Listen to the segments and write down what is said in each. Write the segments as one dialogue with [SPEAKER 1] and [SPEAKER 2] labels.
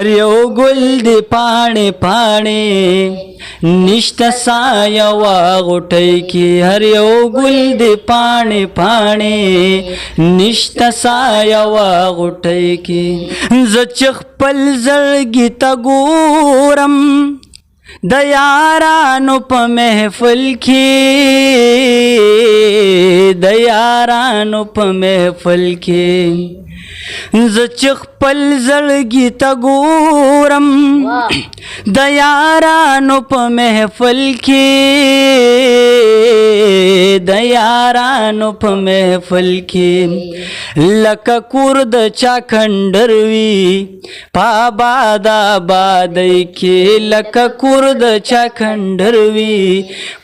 [SPEAKER 1] هر یو ګل دی پاڼې پاڼې نشته سایه وا غوټۍ کې هر یو ګل دی پاڼې پاڼې نشته سایه وا غوټۍ کې زه چې خپل زړګي ته ګورم د یارانو په محفل کې د یارانو په محفل کې زه چې خپل زړګي ته ګورم د یارانو په محفل کې د یارانو په محفل کې لکه کور د چا کندر وي په آباد آبادۍ کې لکه کور د چا کندر وي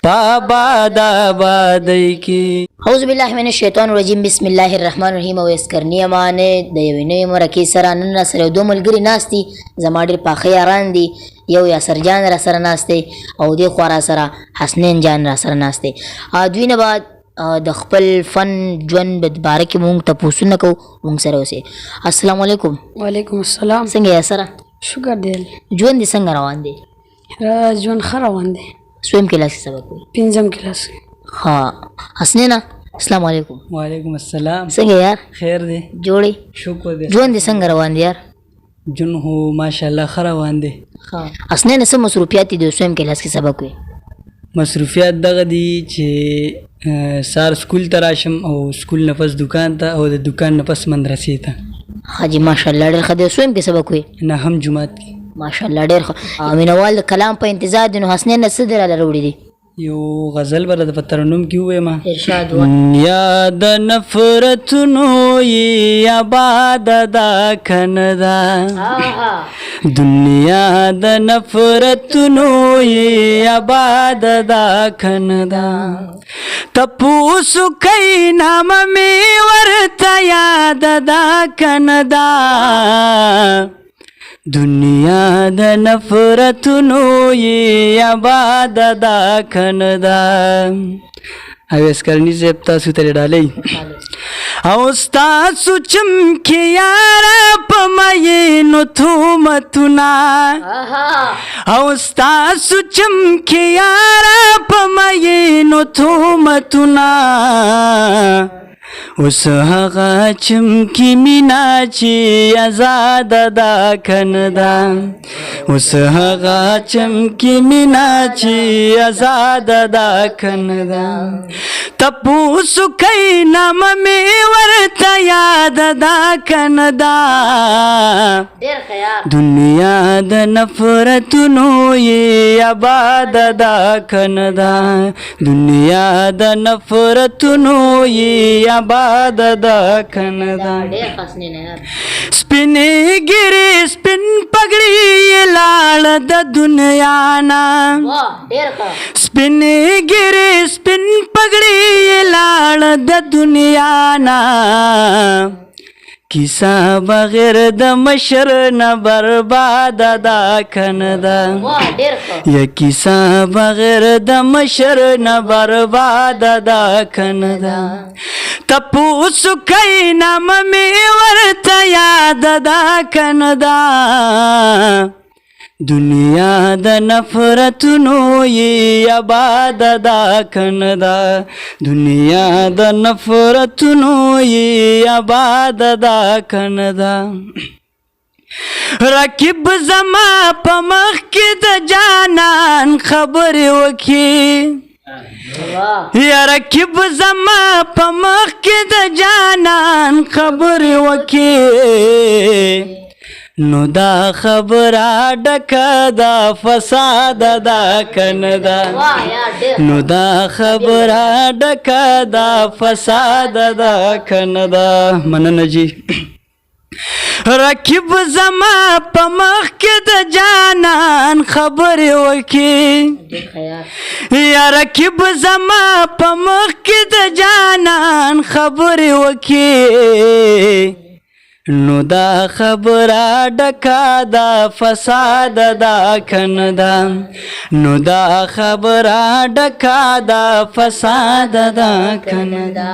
[SPEAKER 1] په آباد آبادۍ کې.
[SPEAKER 2] اعوذ بالله من الشیطان الرجیم بسم الله الرحمن الرحیم. اویس قرنی امانه د یوې نوې مرکې سره نن راسره یو دوه ملګري ناست دي زما ډېر پاخه یاران دي. یو یاسر جان راسره ناست دی او دې خوا راسره حسنین جان راسره ناست دی. دوی نه بعد د خپل فن ژوند باره کې مونږ تپوسونه کوو. مونږ سره اوسئ. السلام علیکم.
[SPEAKER 3] وعلیکم السلام.
[SPEAKER 2] څنګه یاسره؟
[SPEAKER 3] شکر دی.
[SPEAKER 2] ژوند دې څنګه روان دی؟
[SPEAKER 3] ژوند ښه روان دی.
[SPEAKER 2] څویم کلاس کې سبق کوي؟
[SPEAKER 3] 5م کلاس کې.
[SPEAKER 2] ها حسنینا السلام علیکم.
[SPEAKER 1] وعلیکم السلام.
[SPEAKER 2] څنګه یار؟
[SPEAKER 1] خیر دی.
[SPEAKER 2] جوړې؟
[SPEAKER 1] شکر دی.
[SPEAKER 2] ژوند دې څنګه روان دی یار؟
[SPEAKER 1] ژوند خو ماشاءالله ښه روان دی.
[SPEAKER 2] حسنین څه مصروفیات دي د 2م کلاس کې سبق کوي؟
[SPEAKER 1] مصروفیات دغه دي چې سار سکول ته راشم او سکول نه پس دکان ته او د دکان نه پس مدرسې ته.
[SPEAKER 2] حاجي ماشاءالله ډېر ښه دی. 2م کې سبق کوي؟
[SPEAKER 1] نه هم جومات کې.
[SPEAKER 2] ماشاءالله ډېر ښه. مینوال د کلام په انتظار دي نو حسنین نه څه دې راله راوړي دي؟
[SPEAKER 1] یو غزل به د ترنم کې ووایم.
[SPEAKER 2] ارشاد.
[SPEAKER 1] دنیا د نفرتونو یې آباد ده که نه ده دنیا د نفرتونو یې آباد ده که نه ده تپوس کوي نامه مې ورته یاد ده که نه ده دنیا د نفرتونو یې آباد ده که نه ده. اویس قرني صاحب تاسو ته ډالۍ او ستاسو چمکې یاره په مینو تهمتونه او ستاسو چمکې یاره په مینو تهمتونه اوس هغه چمکې مینا چې آزاده ده که نه ده اوس هغه چمکې مینا چې آزاده ده که نه ده تپوس کوي نامه مې ورته یاد ده که نه ده دنیا د نفرتونو یې آباد ده که نه ده دنیا د نفرتونو یې آباد ده که نه ده سپینې ګیرې سپین پګړي یې لاړ د دنیا نه سپینې ګیرې سپین پګړي یې لاړ د دنیا نه کیسه بغیر د مشر نه برباد ده که نه ده یا کیسه بغیر د مشر نه برباد ده که نه ده تپوس کوي نامه مې ورته یاد ده که نه ده دنیا د نفرتونو یې آباد ده که نه ده دنیا د نفرتونو یې آباد ده که نه ده رقیب زما په مخ کې د جانان خبرې وکړي یا رقیب زما په مخ کې د جانان خبرې وکړي نو دا خبره ډکه ده فساد ده که نه ده نو دا خبره ډکه ده فساد ده که نه ده. مننه جی. رقیب زما په مخ کې د جانان خبرې وکړي یا رقیب زما په مخ کې د جانان خبرې وکړي نو دا خبره ډکه دا فساد دا کنه دا نو دا خبره ډکه دا فساد دا کنه دا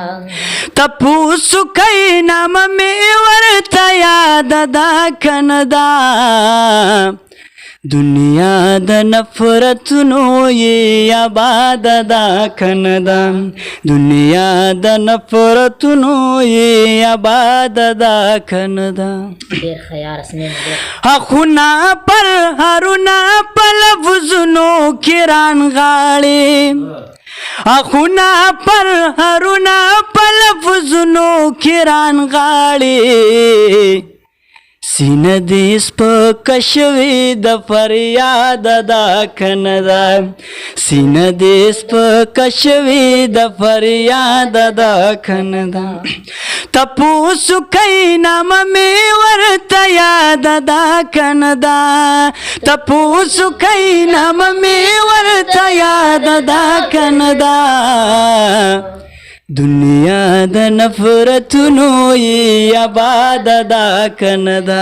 [SPEAKER 1] تپوسو کئی نام می ورته یاد دا کنه دا دنیا د نفرتونو یې آباد دا کنه دا دنیا د نفرتونو یې آباد دا کنه دا
[SPEAKER 2] ډېر ښه یار حسنین
[SPEAKER 1] اخونه پر هرونه په لفظونو کې رانغاړي اخونه پر هرونه په لفظونو کې رانغاړي سینه دې سپکه شوې د فریاد دا کنه دا سینه دې سپکه شوې د فریاد دا کنه دا تپوسو کئی نام می ورته یاد دا کنه دا تپوسو کئی نام می ورته یاد دا کنه دا دنیا د نفرتونو یې آباد دا کنه دا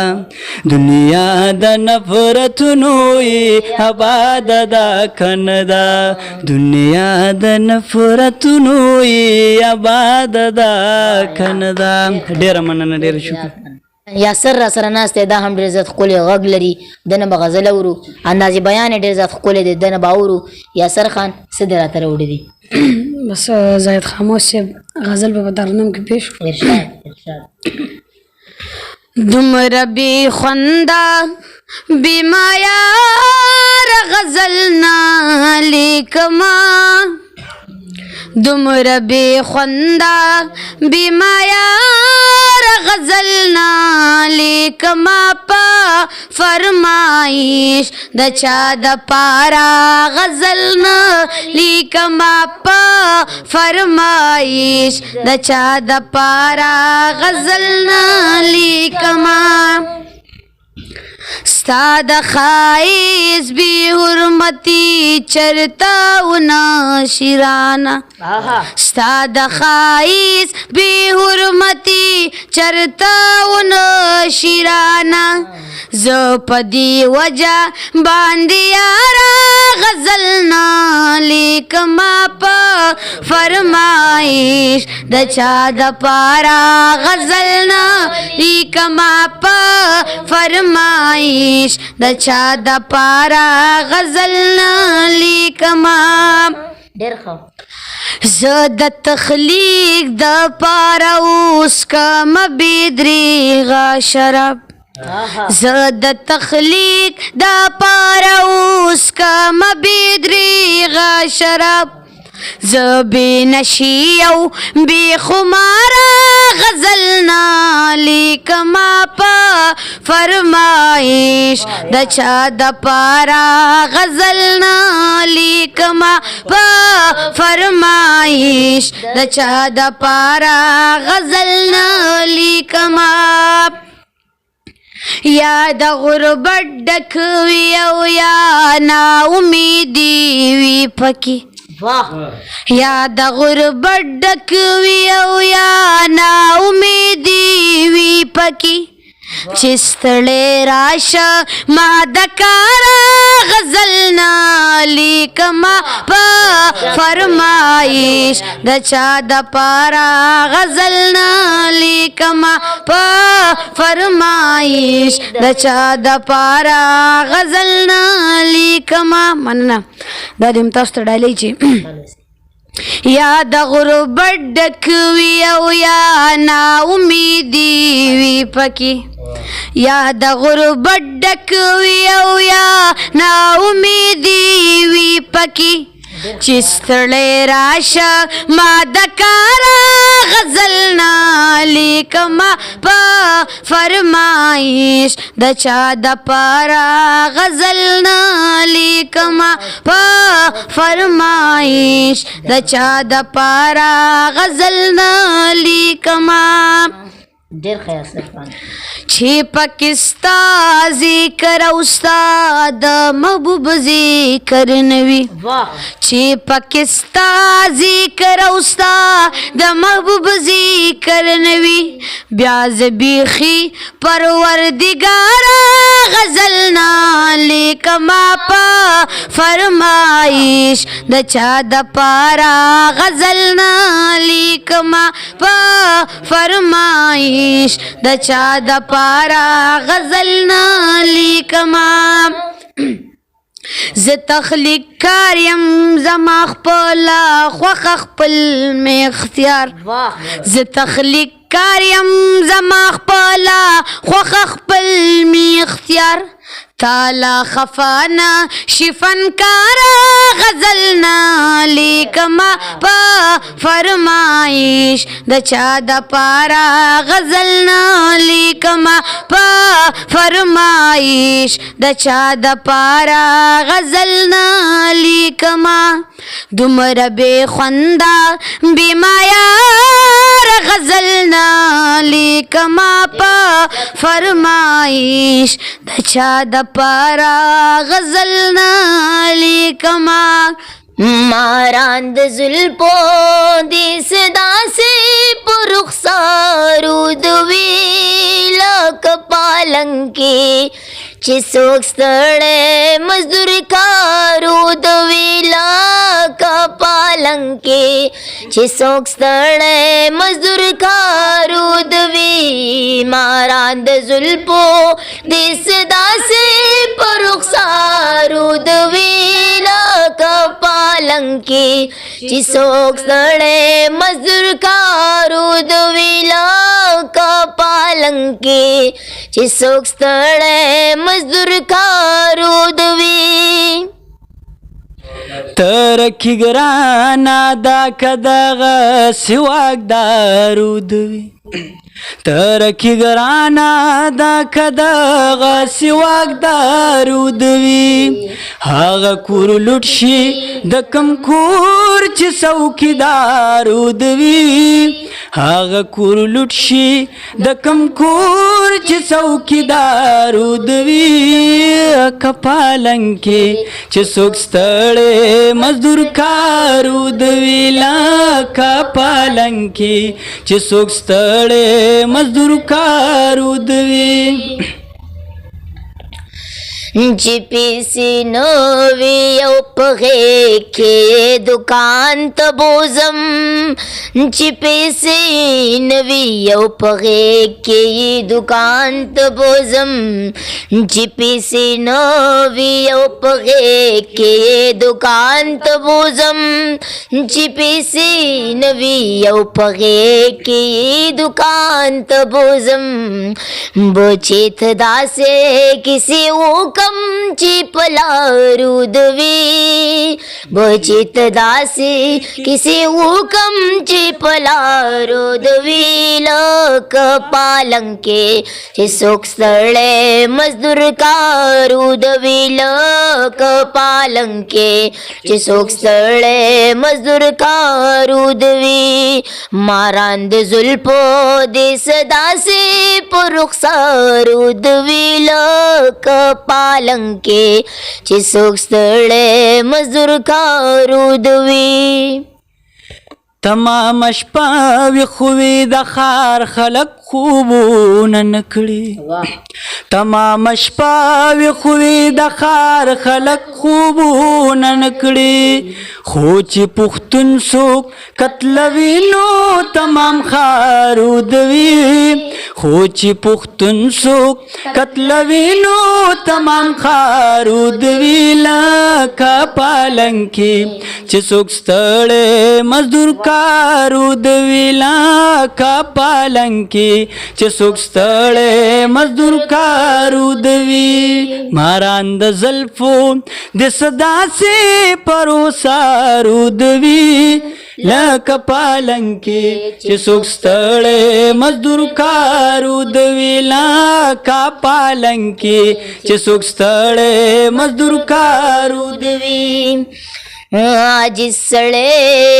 [SPEAKER 1] دنیا د نفرتونو یې آباد دا کنه دا دنیا د نفرتونو یې آباد دا کنه دا ډېره مننه ډېر شکر
[SPEAKER 2] یاسر را سره ناست دی دا هم ډېر زیات ښکلی غږ لري دنه به غزل اورو اندازې بیان یې ډېر زیات ښکلی دی دنه به اورو یاسر خان څه دې راته راوړي دي
[SPEAKER 3] بس زاهد خاموش صاحب غزل به په ترنم کې پیش کړو
[SPEAKER 2] ارشاد
[SPEAKER 3] دومره بې خونده بې معیار غزل نه لیکمه دومره بې خونده بې معیار غزل نه لیکمه په فرمایش د چا د پاره غزل نه لیکمه په فرمایش د چا د پاره غزل نه لیکمه ستا د ښایست بې حرمتي چرته ونه شیرانه ستا د ښایست بې حرمتي چرته ونه شیرانه زه په دې وجه باندې یاره غزل نه لیکمه په فرمایش د چا د پاره غزل نه لیکمه په فرمایش د چا د پاره غزل نه لیکمه
[SPEAKER 2] ډېر ښه
[SPEAKER 3] زه د تخلیق د پاره اوس کمه بې درېغه شراب زه د تخلیق د پاره اوس کمه بې درېغه شراب زه بې نشي او بې خماره غزل نه لیکمه په فرمایش د چا د پاره غزل نه لیکمه په فرمایش د چا د پاره غزل نه لیکمه یا د غربت ډک وي او یا نا امیدي وي پکې یا د غربت ډک وي او یا نا امیدي وي پکې چې ستړی راشه ما د کاره غزل نه لیکمه په فرمایش د چا د پاره غزل نه لیکمه په فرمایش د چا د پاره غزل نه لیکمه مننه دا دې تاسو ته ډالۍ چې یا د غربت ډک وي او یا نا امیدي وي پکې یا د غربت ډک وي او یا نا امیدي وي پکې چې ستړی راشه ما د کاره غزل نه لیکمه په فرمایش د چا د پاره غزل نه لیکمه په فرمایش د چا د پاره غزل نه لیکمه
[SPEAKER 2] ډېر ښه یاسر خان.
[SPEAKER 3] چې پکستا ذکر او ستا د محبوب ذکر نوي چې پکستا ذکر او ستا د محبوب ذکر نوي بیا زه بیخي پروردګاره غزل نه لیکما په فرمایش د چا د پاره غزل نه لیکما په فرمایش د چا د پاره غزل نه لیکما زه تخلیق کار یم زما خپله خوښه خپل مې اختیار زه تخلیق کار یم زما خپله خوښه خپل مې اختیار تالا خفانا شفن کارا غزلنا لیکما پا فرمائش د چا د پارا غزلنا لیکما پا فرمائش د چا د پارا غزلنا لیکما دمر بے خوندا بے مایار غزلنا لیکما پا فرمائش د چا د پارا غزلنا لیکما
[SPEAKER 2] ماراند زلپو دی صدا سے پرخسارو دوی لک پالنکی چې څوک ستړی مزدور کارو د ویلا کا پالنګې چې څوک ستړی مزدور کارو د وی ماران د زلفو د صدا سے پر رخسارو د ویلا کا پالنګې چې څوک ستړی مزدور کارو د ویلا کا پالنګې چې څوک ستړی مزدور کارو دوی
[SPEAKER 1] ترکی گرانا دا کدغه سواک دارو دوی ترکی گرانا دا کدغه سواک دارو دوی هغه کور لوټ شي د کم کور چې څوکیدارو دوی هغه کور لوټ شي د کم کور چې څوکیدارو دوی کپالنګې چې څوک ستړی مزدور کارو دوی لا کپالنګې چې څوک ستړی مزدور کارو دوی
[SPEAKER 2] چې پیسې نو وي او په غېږ کې دکان ته بوزم چې پیسې نه وي او په غېږ کې دکان ته بوزم چې پیسې نه وي او په غېږ کې دکان ته بوزم چې پیسې نه وي او په غېږ کې دکان ته بوزم بچې ته داسې کسی وکړم چې پلارو دوی بچت داسې کسی وکم چې پلارو دوی لک پالنګې چې څوک ستړی مزدور کارو دوی لک پالنګې چې څوک ستړی مزدور کارو دوی ماران د زلفو د صدا سے پر رخسارو دوی لک پالنګې چې څوک ستړی مزدور کارو دوی
[SPEAKER 1] تمام شپه وي خو وي د ښار خلک خوبونه نه کړي تمام شپه وي خو وي د ښار خلک خوبونه نه کړي خو چې پښتون څوک قتلوي نو تمام ښارو دوي خو چې پښتون څوک قتلوي نو تمام ښارو دوي لکه پالنګې چې څوک ستړی مزدور کارو دوی لکه پالنګې چې څوک ستړی مزدور کارو دوی ماران د زلفو د صدا سے پروسارو دوی لکه پالنګې چې څوک ستړی مزدور کارو دوی لکه پالنګې چې څوک ستړی مزدور کارو دوی
[SPEAKER 2] عاجز سړی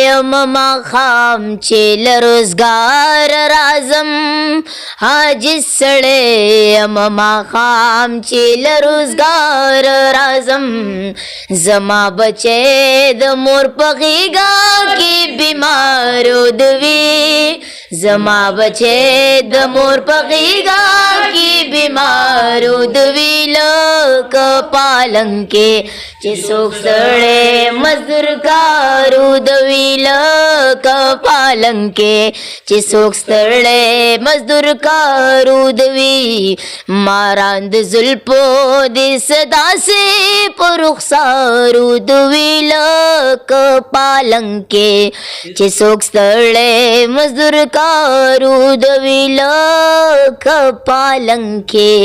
[SPEAKER 2] یم ماښام چې له روزګار راځم عاجز سړی یم ماښام چې له روزګار راځم زما بچی د مور په غېږه کې بیمار ودوي زما بچی د مور په غېږه کې بیمار ودوي لکه پالنګ کې چې څوک سړی مزدور کار ودوي لکه پالنګ کې چې څوک سړی مزدور کار ودوي ماران د زلفو دې صدا سي په رخسار ودوي لکه پالنګ کې چې څوک سړی مزدور کار ودوي لکه پالنګ کې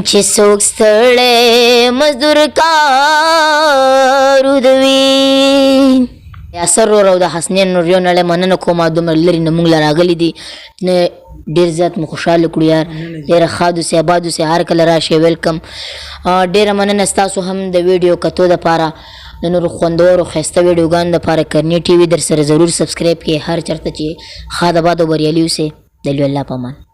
[SPEAKER 2] چې څوک ستړی مزدور کار ودوي. یاسر ورو د حسنین نوریو نړۍ مننه کوم دومره لرې نه موږ له راغلي دي ډېر زیات مو خوشحاله کړو یار ډېره ښاد اوسئ اباد اوسئ هر کله راشئ ویلکم ډېره مننه ستاسو هم د ویډیو کتو دپاره د نورو خوندورو ښایسته ویډیوګانو دپاره کرني ټي وي در سره ضرور سبسکرایب کړئ هر چېرته چې ښاد اباد او بریالي اوسئ د لوی الله په امان.